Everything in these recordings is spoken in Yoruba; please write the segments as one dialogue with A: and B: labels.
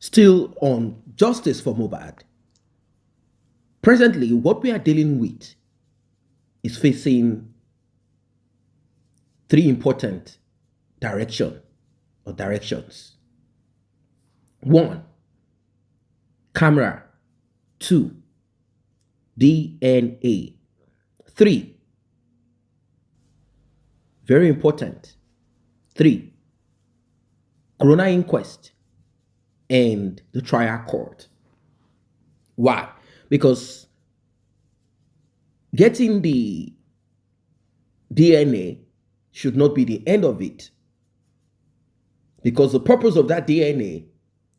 A: Still on justice for Mohbad. Presently, what we are dealing with is facing three important directions. One, camera. Two, DNA. Three, very important. Three, coroner inquest and the trial court. Why? Because getting the DNA should not be the end of it. Because the purpose of that DNA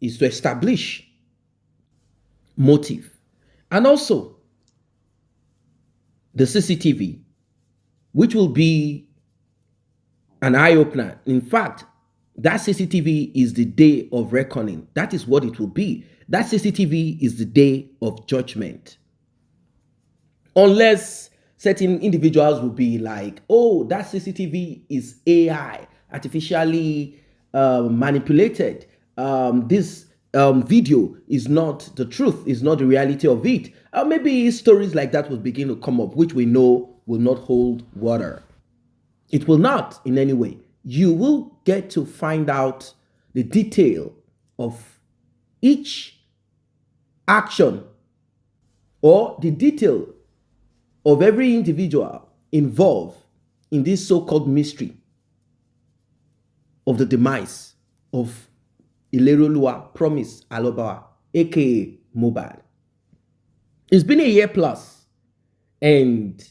A: is to establish motive. And also the CCTV, which will be an eye-opener. In fact, that CCTV is the day of reckoning. That is what it will be. That CCTV is the day of judgment. Unless certain individuals will be like, oh, that CCTV is AI, artificially manipulated. This video is not the truth, is not the reality of it. Maybe stories like that will begin to come up, which we know will not hold water. It will not in any way. You will get to find out the detail of each action or the detail of every individual involved in this so-called mystery of the demise of Ileroluwa Promise Alobawa, aka Mohbad. It's been a year plus, and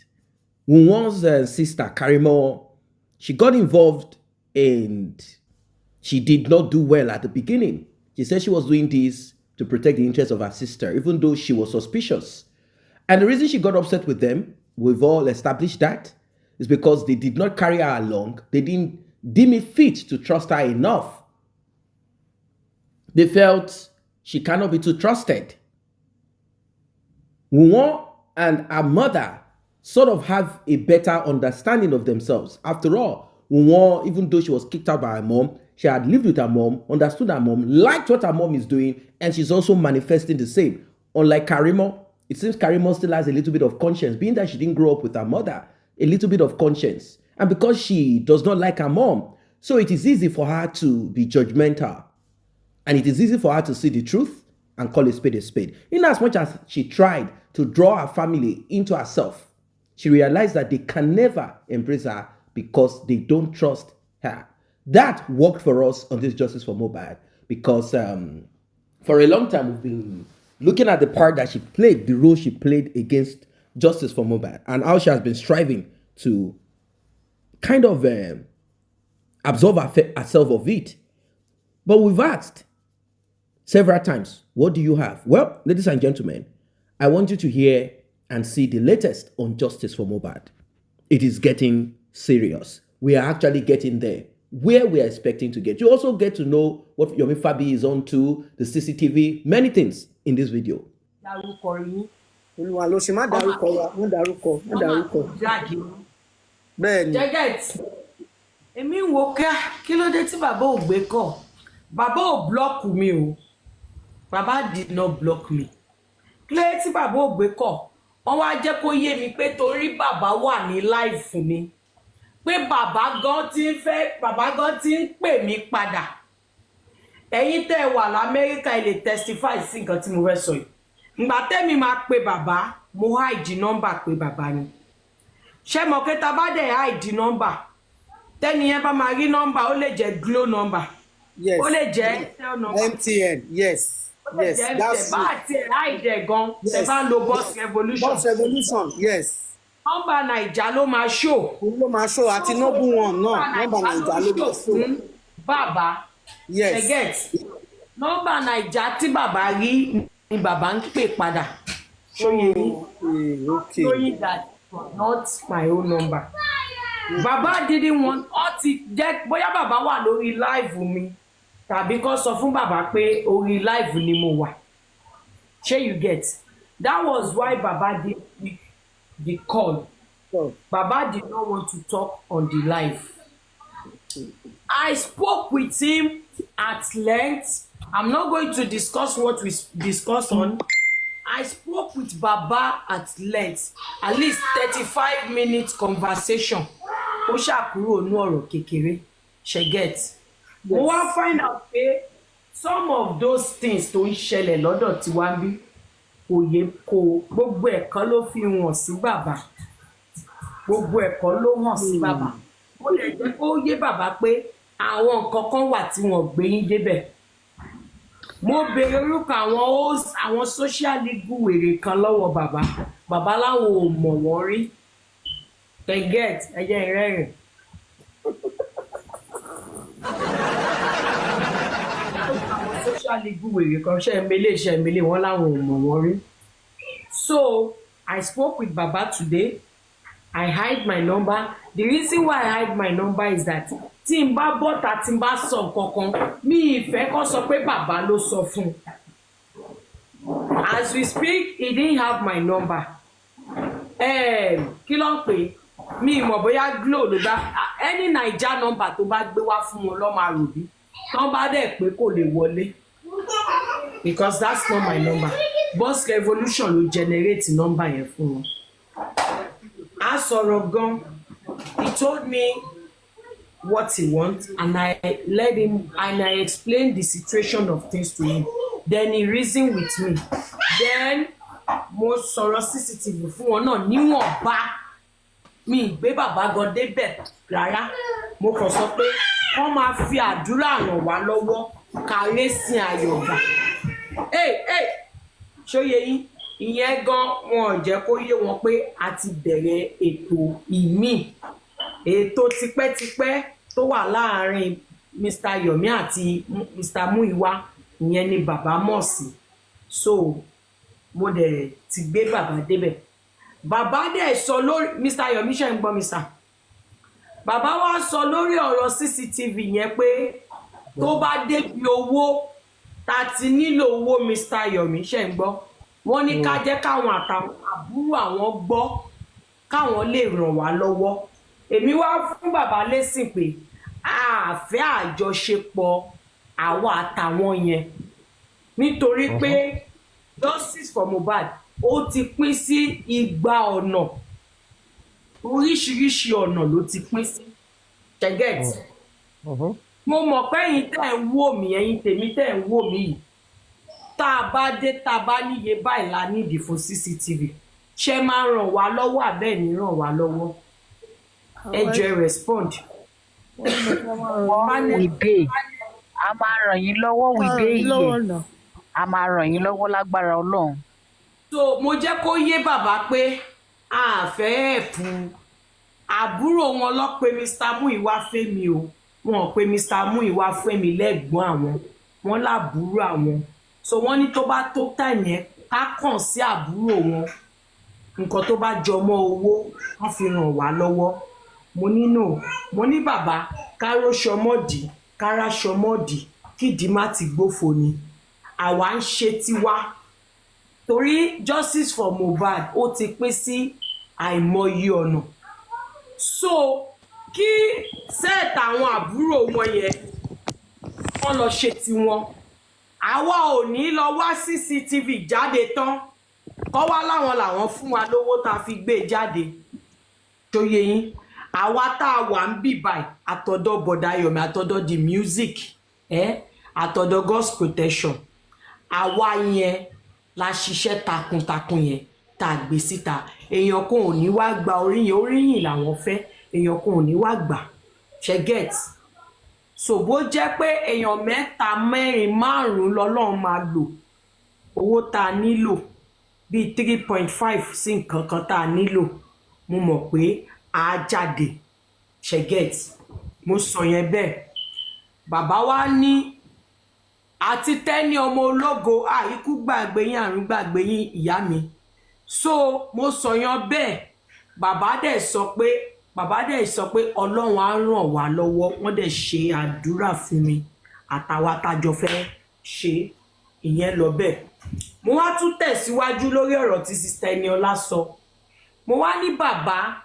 A: Wunmi's sister Karimo, she got involved and she did not do well at the beginning. She said she was doing this to protect the interests of her sister, even though she was suspicious. And the reason she got upset with them, we've all established that, is because they did not carry her along. They didn't deem it fit to trust her enough. They felt she cannot be too trusted. Wunmi and her mother sort of have a better understanding of themselves. After all, Wunmi, even though she was kicked out by her mom, she had lived with her mom, understood her mom, liked what her mom is doing, and she's also manifesting the same. Unlike Karimo, it seems Karimo still has a little bit of conscience, being that she didn't grow up with her mother, a little bit of conscience. And because she does not like her mom, so it is easy for her to be judgmental. And it is easy for her to see the truth and call a spade a spade. In as much as she tried to draw her family into herself, she realized that they can never embrace her because they don't trust her. That worked for us on this Justice for Mohbad because for a long time we've been looking at the part that she played, the role she played against Justice for Mohbad, and how she has been striving to kind of absolve herself of it. But we've asked several times, what do you have? Well, ladies and gentlemen, I want you to hear and see the latest on Justice for Mohbad. It is getting serious. We are actually getting there, where we are expecting to get. You also get to know what Yomi Fabi is on to, the CCTV, many things in this video.
B: Èmi ń wò ká kí ló dé tí bàbá ò gbé kọ́. Bàbá ò block mi o. Bàbá did not block me. Kí ló dé tí bàbá ò gbé kọ́? Wọ́n wá jẹ́ kó yé mi pé torí bàbá wà ní live fún mi. Pé bàbá gan ti ń pè mí padà. Ẹ̀yin tẹ́ wà l'Amẹ́ríkà ẹ lè testify sí nǹkan tí mo fẹ́ sọ yìí. Ǹgbà tẹ́mi máa pe bàbá, mo hide number pé bàbá ni. Ṣé mo pé tá bá dẹ̀ hide number? Tẹ́ni yẹn bá máa rí number, ó lè jẹ́ Glo number.
C: Yes.
B: Ó lè jẹ́ Tel number.
C: MTN, yes. Yes, that's
B: bá àti ẹ̀ hide gan. Ẹ bá ń lo Boss Revolution.
C: Boss Revolution, yes.
B: Number Naija ló máa show.
C: Ló máa show àti Noble One náà. Number Naija ló máa show.
B: Bàbá.
C: Yes.
B: Ẹ get. Number Naija tí bàbá rí ni bàbá ń pè padà.
C: Okay.
B: Showing that was not my own number. Bàbá didn't want all ti jẹ́ bóyá bàbá wà lórí live mi tàbí kó sọ fún bàbá pé orí live ni mo wà. Ṣé you get? That was why Baba did the call. Baba did not want to talk on the live. I spoke with him at length. I'm not going to discuss what we discuss on. I spoke with Baba at length, at least 35 minutes conversation. Ó ṣàkúrò nú ọ̀rọ̀ kékeré, she get. Mo wá find out pé some of those things tó ń ṣẹlẹ̀ lọ́dọ̀ tiwa bí kò yé kò gbogbo ẹ̀kan ló fi hàn sí bàbá. Gbogbo ẹ̀kan ló hàn sí bàbá. Ó lè jẹ́ kó yé bàbá pé àwọn nǹkan kan wà tí wọ́n gbé yín débẹ̀. Mo béèrè orúkọ àwọn social legal wèrè kan lọ́wọ́ bàbá. Bàbá láwọn ò mọ̀ wọ́n rí. Get ẹjẹ́ ìrẹ́rìn. Àwọn social legal wèrè kan ṣẹ́mẹ́lẹ́ wọ́n láwọn ò mọ̀ wọ́n rí. So I spoke with Baba today. I hide my number. The reason why I hide my number is that tí n bá bọ́ta tí n bá sọ kankan mi ìfẹ́ kó sọ pé bàbá ló sọ fún. As we speak, he didn't have my number. Kí ló ń pè? Mi mọ̀ bóyá Glo ló bá any Naija number tó bá gbé wá fún wọn lọ́ máa rò bí. Tán bá dẹ̀ pé kò lè wọlé. Because that's not my number. Boss Revolution ló generate number yẹn fún wọn. A sọ̀rọ̀ gan. He told me what he wants and I let him and I explained the situation of things to him. Then he reasoned with me. Then mo sọ̀rọ̀ CCTV fún wọn náà níwọ̀nba. Mi gbé bàbá gan débẹ̀ rárá. Mo kàn sọ pé wọ́n máa fi àdúrà ràn wá lọ́wọ́ kàrẹ́ sin àyọ̀gbà. Ṣóyè yín ìyẹn gan wọn ò jẹ́ kó yé wọn pé a ti bẹ̀rẹ̀ ètò ìmí. Ètò tipẹ́tipẹ́ tó wà láàárín Mr. Yomi àti Mr. Muiwa ìyẹn ni bàbá mọ̀ sí. So mo dẹ̀ ti gbé bàbá débẹ̀. Bàbá dẹ̀ sọ lórí Mr. Yomi ṣe ń gbọ́ mi sà. Bàbá wa sọ lórí ọ̀rọ̀ CCTV yẹn pé tó bá débi owó ta ti nílò owó Mr. Yomi ṣe ń gbọ́. Wọ́n ní ká jẹ́ káwọn àtàwọn àbúrò àwọn gbọ́ káwọn lè ràn wá lọ́wọ́. Èmi wá fún bàbá lésìn pé àfẹ́ àjọṣepọ̀ àwa àtàwọn yẹn nítorí pé justice for Mohbad ó ti pín sí 200 ọ̀nà oríṣiríṣi ọ̀nà ló ti pín sí ṣẹ́gẹ̀tì. Mo mọ̀ pé ẹ̀yin tẹ́ ń wò mí ẹ̀yin tèmi tẹ́ ń wò mí yìí tá a bá dé tá a bá níye báyìí la nídìí fún CCTV ṣé máa ràn wá lọ́wọ́ àbẹ́ẹ̀ ní ràn wá lọ́wọ́ ẹ jẹ́ respond.
D: We dey a máa ràn yín lọ́wọ́ we dey here a máa ràn yín lọ́wọ́ lágbára Ọlọ́run.
B: So mo jẹ́ kó yé bàbá pé a fẹ́ ẹ̀pù àbúrò wọn lọ pé Mr. Muiwa Fẹ́mi o wọn pé Mr. Muiwa Fẹ́mi lẹ́gbọ́n àwọn wọn lábúrò àwọn. So wọ́n ní tó bá tó time yẹn ká kàn sí àbúrò wọn nǹkan tó bá jọmọ́ owó wọ́n fi ràn wá lọ́wọ́. Mo ní no mo ní bàbá káró ṣọmọdì kára ṣọmọdì kídìí má ti gbófo ni àwa ń ṣe tiwa torí justice for Mohbad ó ti pín sí àìmọye ọ̀nà. So kí set àwọn àbúrò wọn yẹn wọ́n lọ ṣe tiwọn àwa ò ní lọ wá CCTV jáde tán kọ́ wá láwọn làwọn fún wa lówó tá a fi gbé jáde tó yé yín. Àwa tá a wà ń bì báyìí àtọ̀dọ̀ bọ̀dá Yomi àtọ̀dọ̀ the music àtọ̀dọ̀ God's protection àwa yẹn la ṣiṣẹ́ takuntakun yẹn tá a gbé síta. Èèyàn kan ò ní wá gba oríyìn làwọn fẹ́ èèyàn kan ò ní wá gbà ṣe get. So bó jẹ́ pé èèyàn 3 4 5 lọ́lọ́run máa lò owó tá a nílò bíi 3.5 sí nǹkan kan tá a nílò mo mọ̀ pé a jáde ṣe get. Mo sọ yẹn bẹ́ẹ̀ bàbá wa ní àti tẹ́ni ọmọ ológo ikú gbàgbé yín àrùn gbàgbé yín ìyá mi. So mo sọ yẹn bẹ́ẹ̀ bàbá dẹ̀ sọ pé Ọlọ́run á ràn wá lọ́wọ́ wọ́n dẹ̀ ṣe àdúrà fún mi àtàwa tájọ fẹ́ ṣe ìyẹn lọ bẹ́ẹ̀. Mo wá tún tẹ̀síwájú lórí ọ̀rọ̀ tí Sister Eniola sọ. Mo wá ní bàbá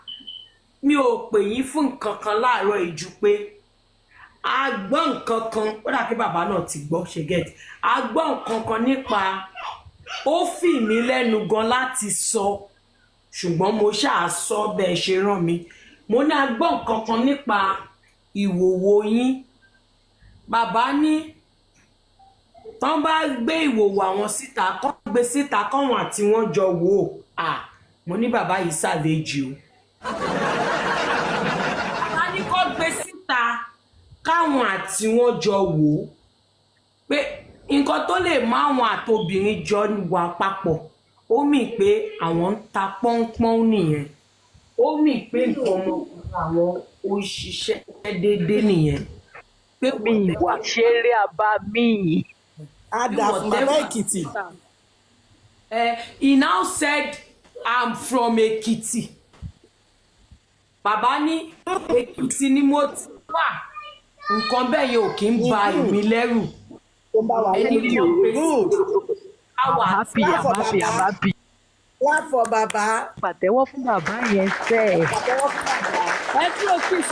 B: mi ò pè yín fún nǹkan kan láàárọ̀ ìjú pé a gbọ́ nǹkan kan ó dà pé bàbá náà ti gbọ́ ṣe get a gbọ́ nǹkan kan nípa ó fì mí lẹ́nu gan láti sọ ṣùgbọ́n mo ṣáà sọ bẹ́ẹ̀ ṣe rán mi mo ní a gbọ́ nǹkan kan nípa ìwòwò yín bàbá ní tán bá gbé ìwòwò àwọn síta kán gbé síta káwọn àti wọn jọ wò ó mo ní bàbá yìí ṣàlejò bàbá ní kó gbé síta káwọn àti wọn jọ wò ó pé nǹkan tó lè má àwọn àtobìnrin jọ wà papọ̀ ó mì pé àwọn ń ta pọ́npọ́n nìyẹn ó mì pé nǹkan ọmọkùnrin àwọn ó ṣiṣẹ́ déédéé nìyẹn pé
D: mi ìwà ṣeré àbá mi.
C: Ada fún bàbá Èkìtì.
B: He now said I'm from Èkìtì bàbá ní Èkìtì ni mo ti wà nǹkan bẹ́ẹ̀ yẹn ò kí ń ba èmi lẹ́rù ẹni tó
D: I'm happy.
C: Clap for bàbá.
D: Pàtẹ́wọ́ fún bàbá yẹn sẹ́.
C: Pàtẹ́wọ́ fún bàbá.
E: Ẹ kúrò kiss.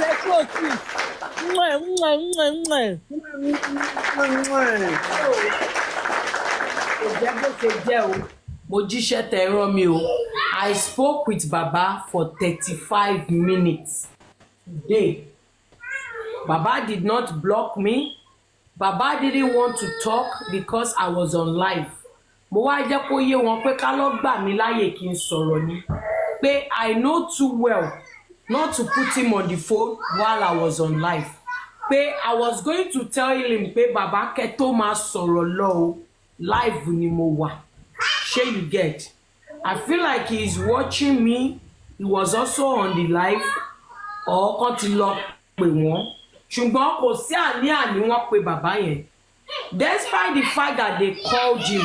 B: Kò jẹ́ bó ṣe jẹ́ o mo jíṣẹ́ tẹ́ rán mi o I spoke with Baba for 35 minutes today. Baba did not block me. Baba didn't want to talk because I was on live. Mo wá jẹ́ kó yé wọn pé ká lọ gbà mí láyè kí n sọ̀rọ̀ ni. Pé I know too well not to put him on the phone while I was on live. Pé I was going to tell him pé bàbá kẹ́ tó máa sọ̀rọ̀ lọ o live ni mo wà. Ṣé you get? I feel like he is watching me. He was also on the live. Or kàn ti lọ pè wọ́n. Ṣùgbọ́n kò sí àní-àní wọ́n pe bàbá yẹn. Despite the fact that they called him,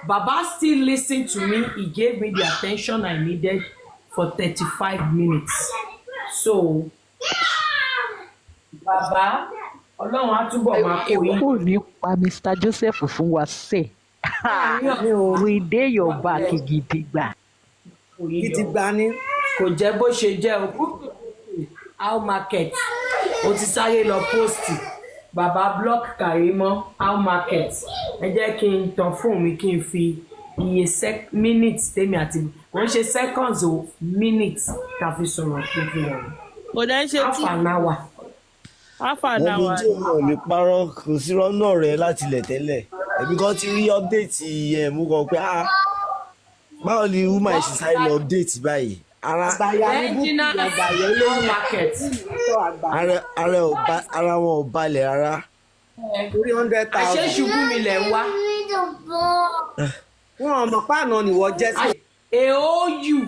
B: Baba still listened to me. He gave me the attention I needed for 35 minutes. So, Baba, Ọlọ́run á túbọ̀ máa kó yín.
D: Kò ní pa Mr. Joseph fún wa sẹ́. We dey your back gidigba.
C: Gidigba ni.
B: Kò jẹ́ bó ṣe jẹ́ o. How market? O ti sáré lọ post. Baba block Karimo. How market? Ẹ jẹ́ kí n tan fóònù mi kí n fi iye minutes tèmi àti wọ́n ṣe seconds o minutes ká fi sọ̀rọ̀ kí n fi wọ̀n.
E: Kò dẹ́ ṣe
B: half an hour.
E: Half an hour.
F: Wọ́n fi jẹ́ ọ̀rọ̀ lè parọ́ kò sí rọ́nà rẹ̀ láti ilẹ̀ tẹ́lẹ̀. Èmi kan ti rí update ẹ̀ mú kan pé báwo ni woman ṣe sáré lọ update báyìí.
B: Regina how market.
F: Ara wọn ò balẹ̀ rárá.
C: 300,000.
B: Àṣé ṣubú mi lẹ̀ wá.
C: Wọ́n mọ̀ páànà ni wọ́n jẹ́ sí.
B: AOU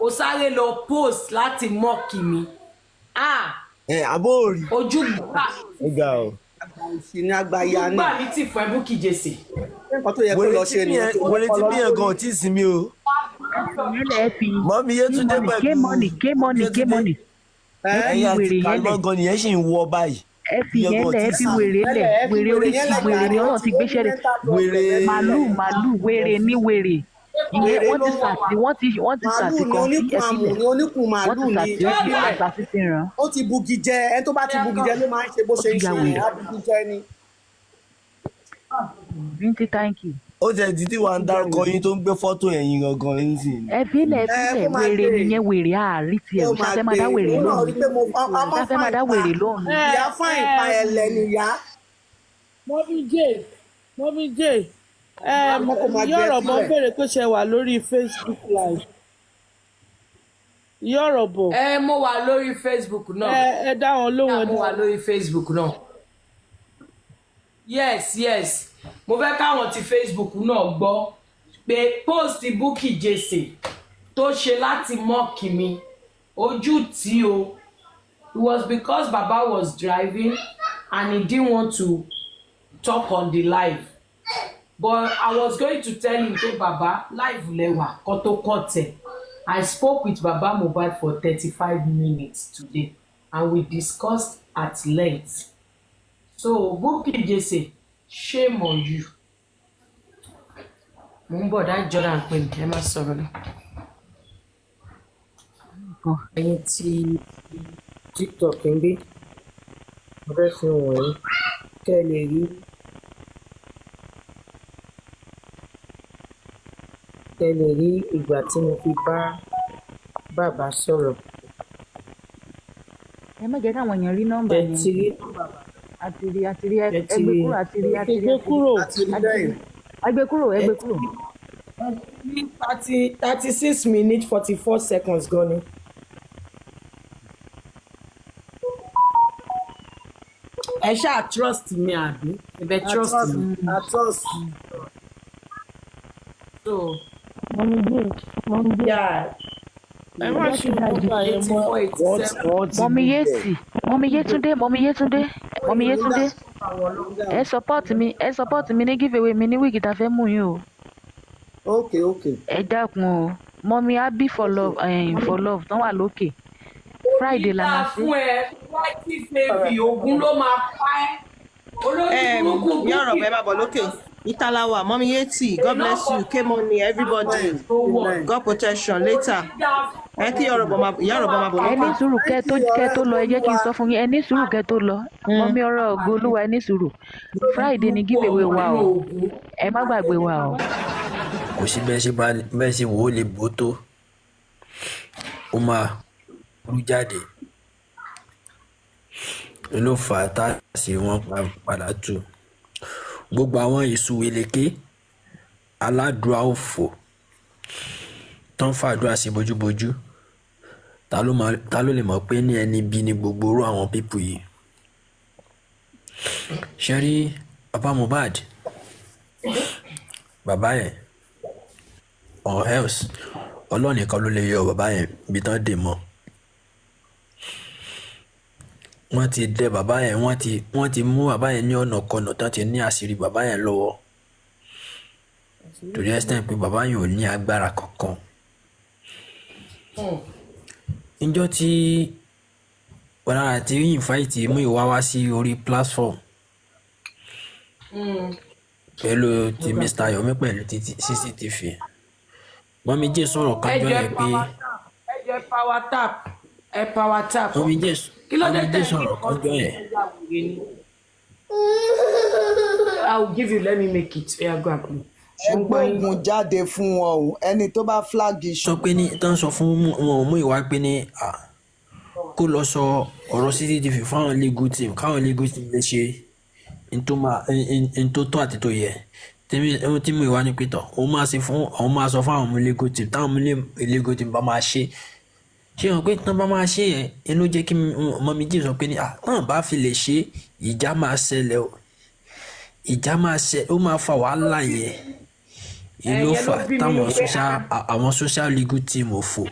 B: ó sáré lọ post láti mọ́ọ̀kì mi.
F: Àbóòrí.
B: Ojú gbà.
F: Ó ga o.
C: Ìsìn àgbáyà ni.
B: Gbà mí tì fún ẹbú kì jèsè.
C: Nǹkan tó yẹ kó lọ ṣe nìyẹn.
F: Wọlé tí bí yẹn gan ò tí ì sinmi o. Mọ́mí Yétúndé pẹ̀lú.
D: Gé money.
F: Ẹ̀yin àti Karimo gan nìyẹn ṣì ń wọ báyìí.
D: Ẹ fi yẹn lẹ̀ ẹ fi wèrè lẹ̀ wèrè oríṣi wèrè ni Ọlọ́run ti gbéṣẹ́ rẹ̀
F: Wèrè.
D: màlúù wèrè ní wèrè ìyẹn wọ́n ti sàtì kan sí ẹ̀fílẹ̀ wọ́n ti sàtì àṣàṣì ti ràn.
C: Ó ti bugi jẹ ẹni tó bá ti bugi jẹ ló máa ń ṣe bó ṣe ń ṣe yẹn á bugi jẹ ni.
D: Binti thank you.
F: Ó tẹ̀ dídí wa ń dárúkọ yín tó ń gbé fọ́tò ẹ̀yìn gangan yín sí.
D: Ẹ̀fílẹ̀ wèrè nìyẹn wèrè àárí tiẹ̀ ò ṣàfẹ́ máa dá wèrè lóhùn ṣàfẹ́ máa dá wèrè lóhùn.
C: Ìyá fáìn pa ẹ̀lẹ̀ nìyá.
E: Mọ́mí J. Yọ̀rọ̀bọ̀ bèrè pé ṣe wà lórí Facebook live. Yọ̀rọ̀bọ̀.
B: Mo wà lórí Facebook náà.
E: Ẹ dá wọn lóhùn.
B: Mo wà lórí Facebook náà. Yes. Mo fẹ́ káwọn ti Facebook náà gbọ́ pé post Bukky Jesse tó ṣe láti mọ́ọ̀kì mi ojú tí o. It was because Baba was driving and he didn't want to talk on the live. But I was going to tell him pé Baba live lẹ́wà kọ́tọ́kọ́tẹ̀. I spoke with Baba Mohbad for 35 minutes today and we discussed at length. So Bukky Jesse, shame on you. Mo ń bọ̀ dá Jordan pé ẹ má sọ̀rọ̀ lọ. Ẹyin tí TikTok ń gbé. mo fẹ́ fi wọ̀nyí kẹ́ ẹ lè rí ìgbà tí mo fi bá bàbá sọ̀rọ̀.
D: ẹ má jẹ́ káwọn èèyàn rí nọ́mbà
B: ẹ
D: yẹn.
B: ti rí
D: àtìrí ẹgbẹ́ kúrò
E: Ẹgbẹ́ kúrò.
D: ẹgbẹ́ kúrò ẹgbẹ́ kúrò.
B: ní 36 minutes 44 seconds gan ni. ẹ ṣáà trust mi àbí ẹ trust mi.
C: trust.
B: so
E: Ẹ má ṣe nọ́mbà yẹn mọ́.
D: mọ́mí Yétúndé ẹ support mi ní giveaway mi ní wíìgì tá a fẹ́ mú yín o.
C: ok.
D: ẹ dákun o mọ́mí Happy for love tán wà lókè Friday la máa ṣe.
B: fún ẹ wáìtì fèbí ogun ló máa pa ẹ́ olórí burúkú
G: ní ọ̀rọ̀ bẹ́ẹ̀ bá bọ̀ lókè Italawa Mommy Yeti God bless you K-Money everybody God protection later ẹ kí ìyá ọ̀rọ̀ bọ̀ máa bọ̀
D: ẹ ní
G: lókè.
D: sùúrù kẹ́ tó lọ ẹ jẹ́ kí n sọ fún yín ẹ ní sùúrù kẹ́ tó lọ mọ́mí ọ̀rọ̀ ògo olúwa ẹ ní sùúrù Friday ni giveaway wa o ẹ má gbàgbé wa o.
H: kò sí bẹ́ẹ̀ ṣe wò ó lè bó tó ó máa rú jáde ló fà á tá a sì wọ́n padà tù gbogbo àwọn ìsúwèléké aládùá òfò tó ń fàdúrà sí bójúbójú ta ló lè mọ̀ pé ní ẹni bí ní gbogbo orú àwọn pípù yìí ṣe rí bàbá Mohbad bàbá yẹn or else Ọlọ́run nìkan ló lè yọ bàbá yẹn ibi tán dè mọ́ wọ́n ti dẹ bàbá yẹn wọ́n ti mú bàbá yẹn ní ọ̀nà kọ̀nà tán ti ní àṣírí bàbá yẹn lọ́wọ́ torí extent pé bàbá yẹn ò ní agbára kankan níjọ́ tí ọ̀rá àti invite mú ìwá wá sí orí platform pẹ̀lú ti Mr. Yomi pẹ̀lú ti CCTV Mọ́mí Jẹ́ sọ̀rọ̀ kan jọ yẹn pé
B: ẹ jẹ́ power tap
H: Mọ́mí Jẹ́ sọ̀rọ̀ kan jọ yẹn.
B: I will give you let me make it ẹ go and play.
C: ẹ gbógun jáde fún wọn o ẹni tó bá flag
H: sọ pé ní tán sọ fún wọn mú ìwà pé ní kó lọ sọ ọ̀rọ̀ CCTV fáwọn legal team káwọn legal team lè ṣe n tó tọ́ àti tó yẹ tí mú ìwà ní pétọ̀ òun máa sọ fún àwọn ọmọ legal team táwọn ọmọ legal team bá máa ṣe hàn pé tán bá máa ṣe yẹn ló jẹ́ kí Mọ́mí Jẹ́ sọ pé ní tán bá fi lè ṣe ìjà máa ṣẹlẹ̀ o ìjà máa ṣẹ ó máa fa wàhálà yẹn ìlú fà táwọn social legal team ò fò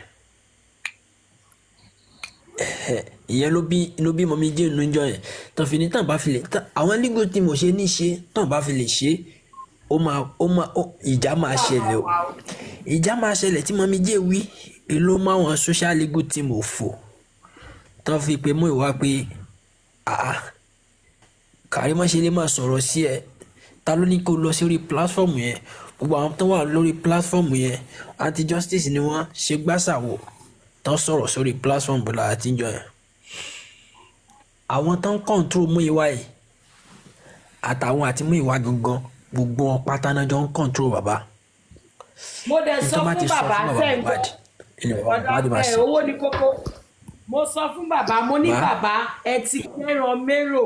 H: ìyẹn ló bí Mọ́mí Jẹ́ níjọ́ yẹn tán fi ní tán bá fi lè àwọn legal team ò ṣe ní ṣe tán bá fi lè ṣe ìjà máa ṣẹlẹ̀ o ìjà máa ṣẹlẹ̀ tí Mọ́mí Jẹ́ wí ló máa wọn social legal team ò fò tán fi pé mú ìwà pé Karimo ṣe lè máa sọ̀rọ̀ sí ẹ ta ló ní kó lọ sí orí platform yẹn gbogbo àwọn tó wà lórí platform yẹn anti justice ni wọ́n ṣe gbàsàwò tán sọ̀rọ̀ sórí platform bọ́lá àtijọ́ yẹn àwọn tán control mú ìwà yìí àtàwọn àti mú ìwà gangan gbogbo wọn pátá náà jọ ń control bàbá.
B: mo dẹ̀ sọ fún bàbá sẹ́ńtọ̀ owó ní kókó mo sọ fún bàbá mo ní bàbá ẹ ti kẹ́ran mérò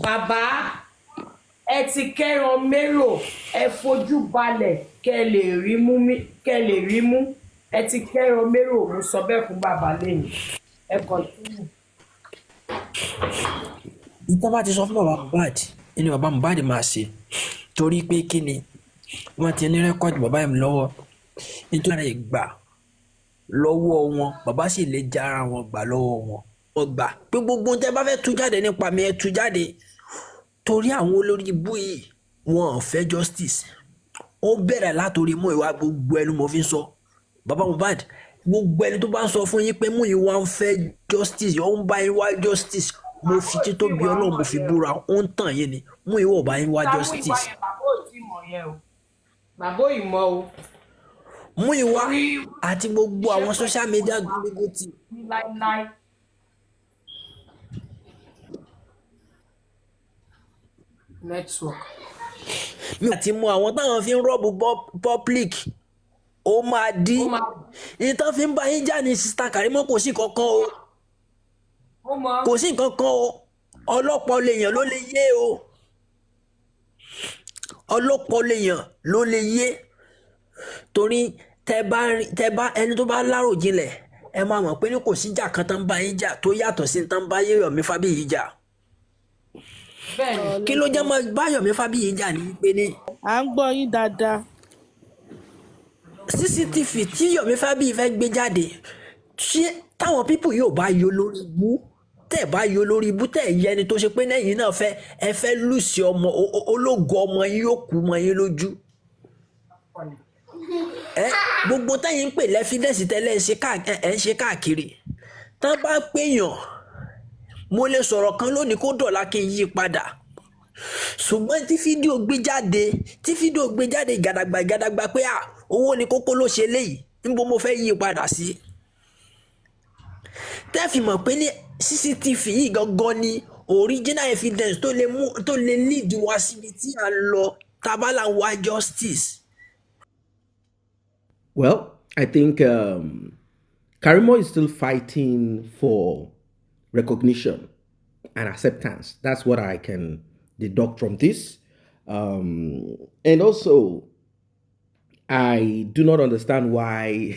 B: bàbá ẹ ti kẹ́ran mérò ẹ fojú balẹ̀ kẹ́ lè rí mú ẹ ti kẹ́ran mérò mo sọ bẹ́ẹ̀ fún bàbá lẹ́yìn ẹ kọ́ntínú.
H: ìtàn bá ti sọ fún bàbá Mohbad ẹni bàbá Mohbad máa ṣe torí pé kí ni wọ́n ti ní rẹ́kọ́ọ̀dì bàbá yẹn lọ́wọ́ nítorí ẹ̀ gbà lọ́wọ́ wọn bàbá sì lè já ara wọn gbà lọ́wọ́ wọn gbà pé gbogbo tẹ́ bá fẹ́ tú jáde nípa mi ẹ tú jáde torí àwọn olórí ibú yìí wọn ò fẹ́ justice ó bẹ̀rẹ̀ látòrí mú ìwà gbogbo ẹnu mo fi ń sọ bàbá Mohbad gbogbo ẹni tó bá ń sọ fún yín pé mú ìwà ń fẹ́ justice ó ń bá yín wá justice mo fi títóbi Ọlọ́run mo fi búra ó ń tàn yín ni mú ìwà ò bá yín wá justice.
B: bàbá ìmọ̀ o.
H: mú ìwà àti gbogbo àwọn social media gbogbo ti.
B: network.
H: mi ò ti mọ àwọn táwọn fi ń rọ́ọ̀bù public ó máa dí
B: ó máa
H: ní tán fi ń bá yín jà ní sista Karimo kò sí kankan o
B: ó máa
H: kò sí kankan o ọlọ́pàá lèèyàn ló lè yé o ọlọ́pàá lèèyàn ló lè yé torí tẹ bá ẹni tó bá láròjinlẹ̀ ẹ máa mọ̀ pé ní kò síjà kan tán bá yín jà tó yàtọ̀ sí tán bá Yomi Fabiyi jà
B: bẹ́ẹ̀ ni.
H: kí ló jẹ́ máa bá Yomi Fabiyi jà ní pé ní
E: à ń gbọ́ yín dáadáa.
H: CCTV tí Yomi Fabiyi fẹ́ gbé jáde ṣé táwọn pípù yóò bá yọ lórí ibú tẹ́ bá yọ lórí ibú tẹ́ yẹ ẹni tó ṣe pé lẹ́yìn náà ẹ fẹ́ lùsì ọmọ ológo ọmọ yín yóò kú mọ́ yín lójú gbogbo tẹ́yìn ń pè lẹ́fídẹ́ǹsì tẹ́lẹ̀ ń ṣe káàkiri tán bá péyàn mo lè sọ̀rọ̀ kan lónìí kó dọ̀la kí n yí padà ṣùgbọ́n tí fídíò gbé jáde gàdàgbà pé owó ni kókó ló ṣe léyìí níbo mo fẹ́ yí padà sí tẹ́fì mọ̀ pé ní CCTV yìí gangan ni original evidence tó lè lead wá síbi tí a lọ tabala wá justice.
A: Well, I think Karimo is still fighting for recognition and acceptance. That's what I can deduct from this. And also, I do not understand why,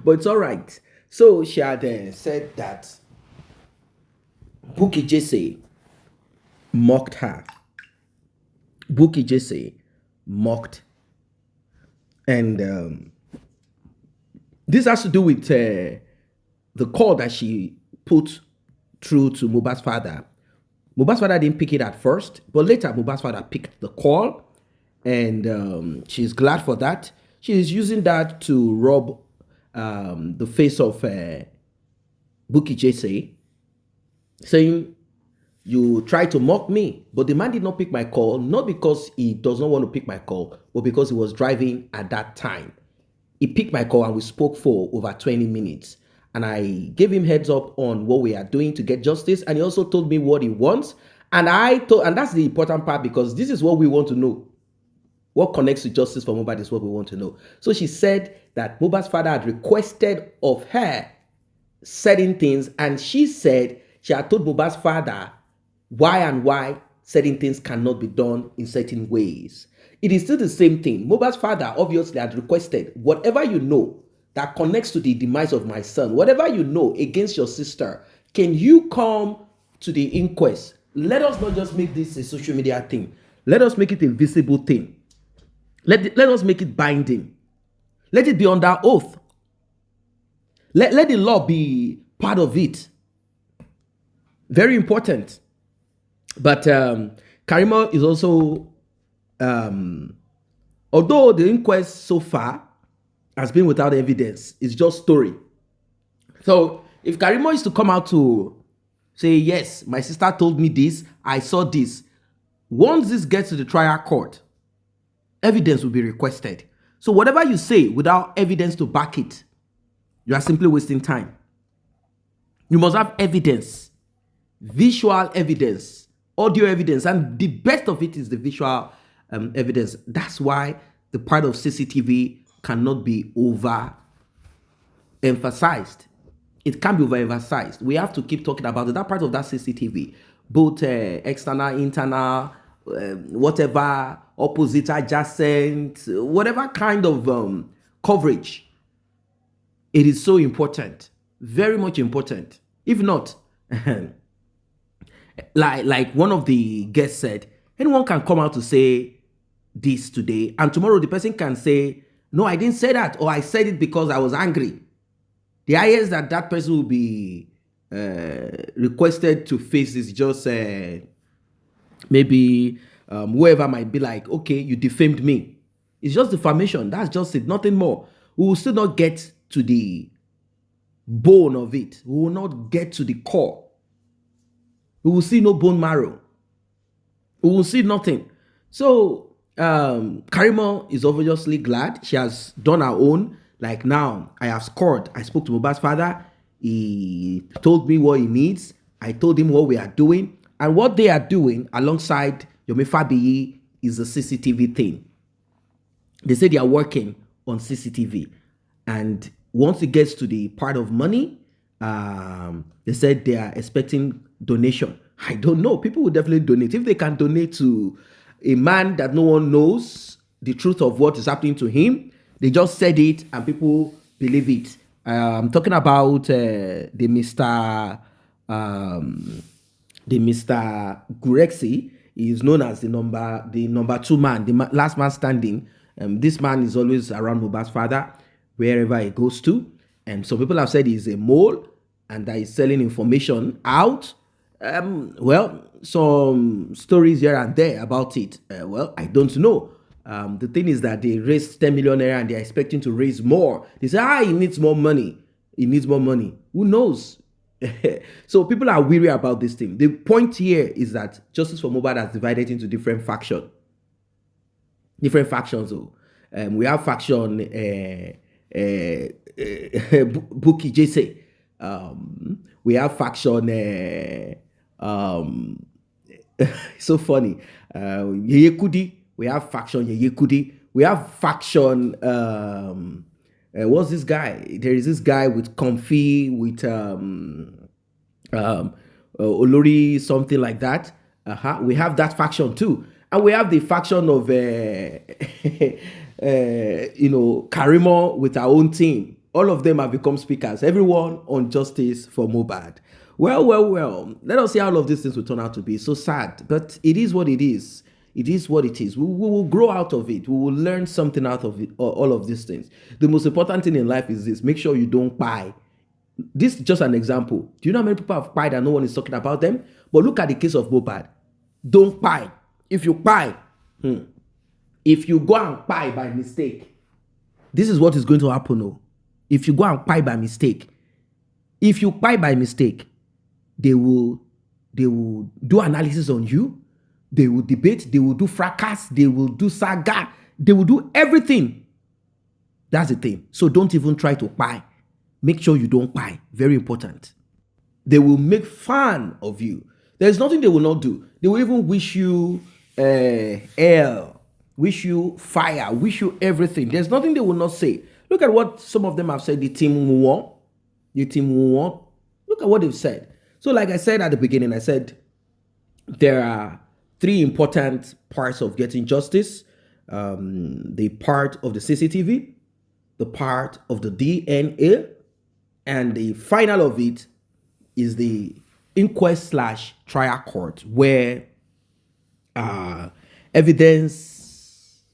A: but it's all right. So she had said that Bukky Jesse mocked her. Bukky Jesse mocked. And this has to do with the call that she put through to Mohbad's father. Mohbad's father didn't pick it at first, but later Mohbad's father picked the call, and she's glad for that. She's using that to rub the face of Bukky Jesse, saying, "You tried to mock me, but the man did not pick my call, not because he does not want to pick my call, but because he was driving at that time. He picked my call and we spoke for over 20 minutes. And I gave him heads up on what we are doing to get justice. And he also told me what he wants. And that's the important part, because this is what we want to know. What connects to justice for Mohbad is what we want to know." So she said that Mohbad's father had requested of her certain things. And she said she had told Mohbad's father why certain things cannot be done in certain ways. It is still the same thing. Mohbad's father obviously had requested, whatever you know that connects to the demise of my son, whatever you know against your sister, can you come to the inquest? Let us not just make this a social media thing. Let us make it a visible thing. Let us make it binding. Let it be under oath. Let the law be part of it. Very important. But Karimo is also, although the inquest so far has been without evidence, it's just story. So if Karimo is to come out to say, yes, my sister told me this, I saw this, once this gets to the trial court, evidence will be requested. So whatever you say without evidence to back it, you are simply wasting time. You must have evidence, visual evidence, audio evidence, and the best of it is the visual evidence. That's why the part of CCTV cannot be overemphasized. It can't be overemphasized. We have to keep talking about it. That part of that CCTV, both external, internal, whatever, opposite, adjacent, whatever kind of coverage, it is so important, very much important. If not, like one of the guests said, anyone can come out to say this today, and tomorrow the person can say, no, I didn't say that, or I said it because I was angry. The highest that person will be requested to face is just maybe whoever might be like, okay, you defamed me. It's just defamation. That's just it, nothing more. We will still not get to the bone of it. We will not get to the core. We will see no bone marrow. We will see nothing. So Karimo is obviously glad. She has done her own. Like, now, I have scored. I spoke to Mohbad's father. He told me what he needs. I told him what we are doing. And what they are doing alongside Yomi Fabiyi is a CCTV thing. They say they are working on CCTV. And once it gets to the part of money, they said they are expecting donation. I don't know. People will definitely donate. If they can donate to a man that no one knows the truth of what is happening to him, they just said it and people believe it. I'm talking about the Mr. Gurexi. He is known as the number 2 man, the last man standing. This man is always around Mohbad's father, wherever he goes to. And some people have said he's a mole and that he's selling information out. Well, some stories here and there about it. Well, I don't know. The thing is that they raised 10 million naira and they're expecting to raise more. They say, he needs more money. He needs more money. Who knows? So people are weary about this thing. The point here is that Justice for Mohbad has divided into different factions. Different factions, though. We have faction Buki Jesse. We have faction so funny. Yeye Kudi. We have faction Yeye Kudi. We have faction what's this guy? There is this guy with Comfy, with Olori, something like that. We have that faction too. And we have the faction of Karimo with our own team. All of them have become speakers. Everyone on Justice for Mohbad. Well. Let us see how all of these things will turn out to be. So sad, but it is what it is. It is what it is. We will grow out of it. We will learn something out of it, all of these things. The most important thing in life is this. Make sure you don't buy. This is just an example. Do you know how many people have pied and no one is talking about them? But look at the case of Mohbad. Don't buy. If you buy, if you go and buy by mistake, this is what is going to happen. Oh. If you go and buy by mistake, they will do analysis on you. They will debate. They will do fracas. They will do saga. They will do everything. That's the thing. So don't even try to buy. Make sure you don't buy. Very important. They will make fun of you. There's nothing they will not do. They will even wish you hell, wish you fire, wish you everything. There's nothing they will not say. Look at what some of them have said. The team won. Look at what they've said. So like I said at the beginning, I said there are 3 important parts of getting justice. The part of the CCTV, the part of the DNA, and the final of it is the inquest/trial court, where evidence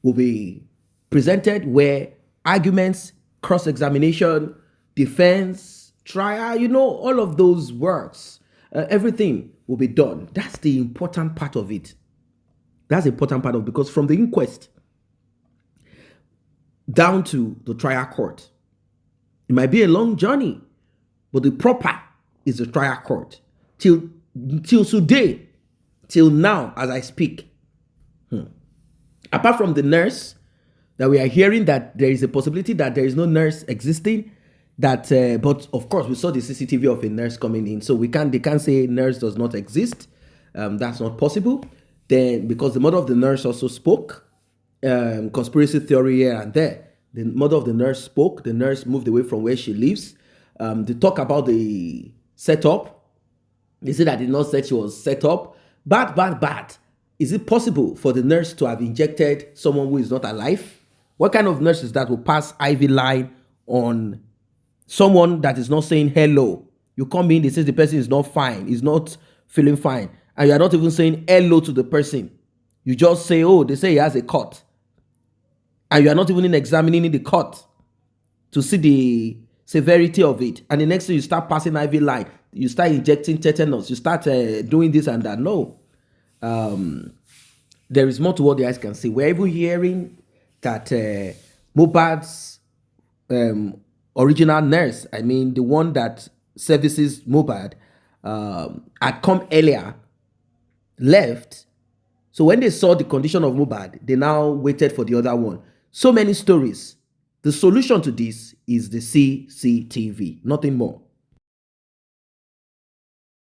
A: will be presented, where arguments, cross-examination, defense, trial, all of those works, everything will be done. That's the important part of it. That's the important part of it, because from the inquest down to the trial court, it might be a long journey, but the proper is the trial court. Till today, till now, as I speak. Apart from the nurse, that we are hearing that there is a possibility that there is no nurse existing, that but of course we saw the CCTV of a nurse coming in, so they can't say nurse does not exist. That's not possible. Then because the mother of the nurse also spoke, conspiracy theory here and there. The mother of the nurse spoke. The nurse moved away from where she lives. They talk about the setup. They say that the nurse said she was set up. Bad. Is it possible for the nurse to have injected someone who is not alive? What kind of nurse is that will pass IV line on someone that is not saying hello? You come in, they say the person is not fine, is not feeling fine, and you are not even saying hello to the person. You just say, they say he has a cut, and you are not even examining the cut to see the severity of it. And the next thing, you start passing IV line, you start injecting tetanus, you start doing this and that. No. There is more to what the eyes can see. We're even hearing that Mohbad's original nurse, I mean the one that services Mohbad, had come earlier, left. So when they saw the condition of Mohbad, they now waited for the other one. So many stories. The solution to this is the CCTV, nothing more.